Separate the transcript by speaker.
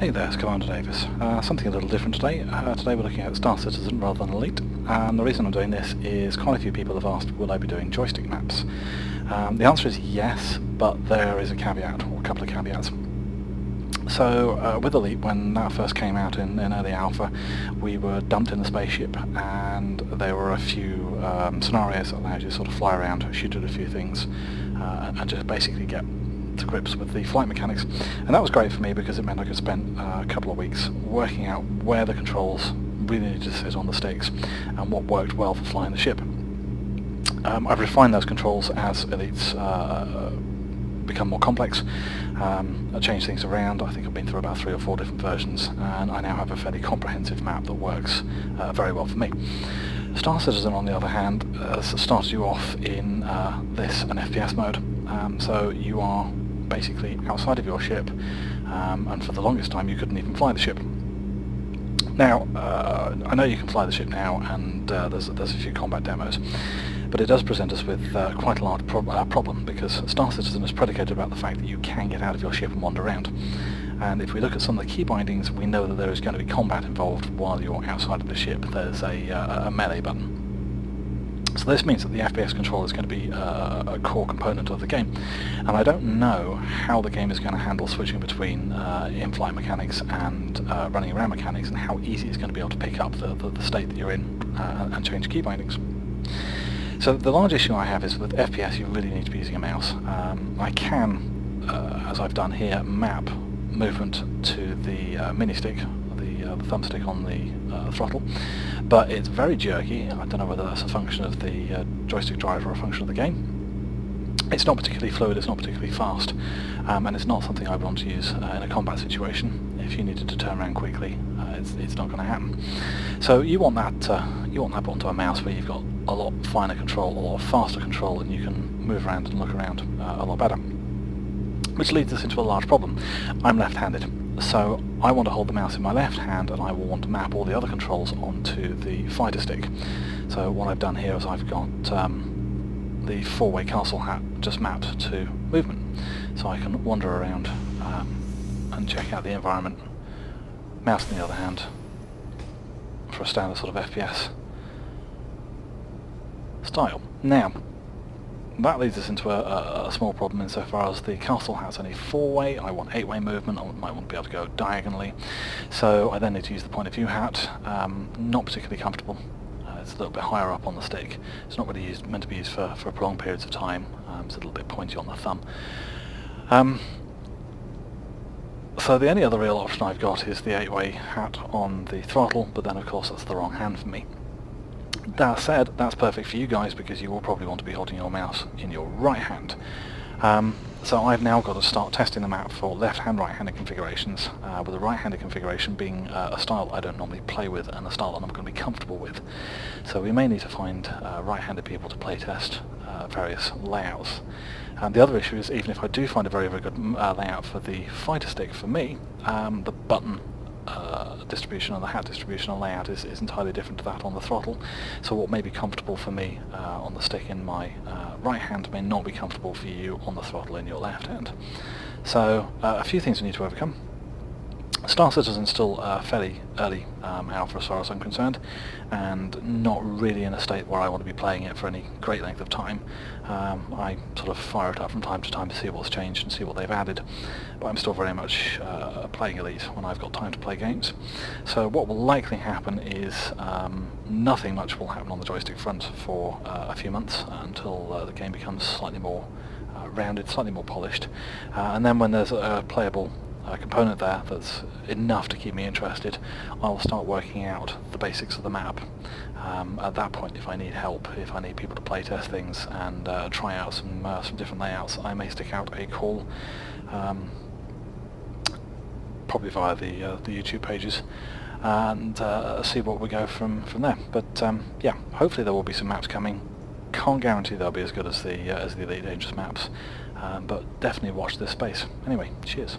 Speaker 1: Hey there, it's Commander Davis. Something a little different today. Today we're looking at Star Citizen rather than Elite, and the reason I'm doing this is quite a few people have asked will I be doing joystick maps. The answer is yes, but there is a caveat, or a couple of caveats. So with Elite, when that first came out in early alpha, we were dumped in the spaceship, and there were a few scenarios that allowed you to sort of fly around, shoot at a few things, and just basically get to grips with the flight mechanics. And that was great for me because it meant I could spend a couple of weeks working out where the controls really needed to sit on the sticks and what worked well for flying the ship. I've refined those controls as Elites become more complex. I changed things around. I think I've been through about 3 or 4 different versions, and I now have a fairly comprehensive map that works very well for me. Star Citizen, on the other hand, starts you off in this, an FPS mode. So you are basically outside of your ship, and for the longest time you couldn't even fly the ship. Now, I know you can fly the ship now, and there's a few combat demos, but it does present us with quite a large problem, because Star Citizen is predicated about the fact that you can get out of your ship and wander around. And if we look at some of the key bindings, we know that there is going to be combat involved while you're outside of the ship. There's a melee button. So this means that the FPS control is going to be a core component of the game, and I don't know how the game is going to handle switching between in-flight mechanics and running around mechanics, and how easy it's going to be able to pick up the state that you're in and change key bindings. So the large issue I have is with FPS you really need to be using a mouse. I can, as I've done here, map movement to the mini-stick, the thumbstick on the throttle, but it's very jerky. I don't know whether that's a function of the joystick drive or a function of the game. It's not particularly fluid, it's not particularly fast, and it's not something I want to use in a combat situation. If you needed to turn around quickly, it's not going to happen. So you want that button to a mouse where you've got a lot finer control, a lot faster control, and you can move around and look around a lot better. Which leads us into a large problem. I'm left-handed, so I want to hold the mouse in my left hand, and I will want to map all the other controls onto the fighter stick. So what I've done here is I've got the 4-way castle hat just mapped to movement, so I can wander around and check out the environment. Mouse in the other hand for a standard sort of FPS style. Now, that leads us into a small problem insofar as the castle hat's only 4-way, I want 8-way movement, I might want to be able to go diagonally, so I then need to use the point of view hat. Not particularly comfortable. It's a little bit higher up on the stick. It's not really meant to be used for prolonged periods of time. It's a little bit pointy on the thumb. So the only other real option I've got is the 8-way hat on the throttle, but then of course that's the wrong hand for me. That said, that's perfect for you guys because you will probably want to be holding your mouse in your right hand. So I've now got to start testing the map for left-hand, right-handed configurations, with the right-handed configuration being a style I don't normally play with and a style that I'm going to be comfortable with. So we may need to find right-handed people to playtest various layouts. The other issue is, even if I do find a very, very good layout for the fighter stick, for me, the button distribution and the hat distribution and layout is entirely different to that on the throttle. So what may be comfortable for me on the stick in my right hand may not be comfortable for you on the throttle in your left hand. So a few things we need to overcome. Star Citizen is still fairly early alpha as far as I'm concerned, and not really in a state where I want to be playing it for any great length of time. I sort of fire it up from time to time to see what's changed and see what they've added, but I'm still very much playing Elite when I've got time to play games. So what will likely happen is nothing much will happen on the joystick front for a few months until the game becomes slightly more rounded, slightly more polished, and then when there's a playable component there that's enough to keep me interested, I'll start working out the basics of the map. At that point, if I need help, if I need people to playtest things and try out some different layouts, I may stick out a call, probably via the YouTube pages, and see what we go from there. But yeah, hopefully there will be some maps coming. Can't guarantee they'll be as good as the Elite Dangerous maps, but definitely watch this space. Anyway, cheers.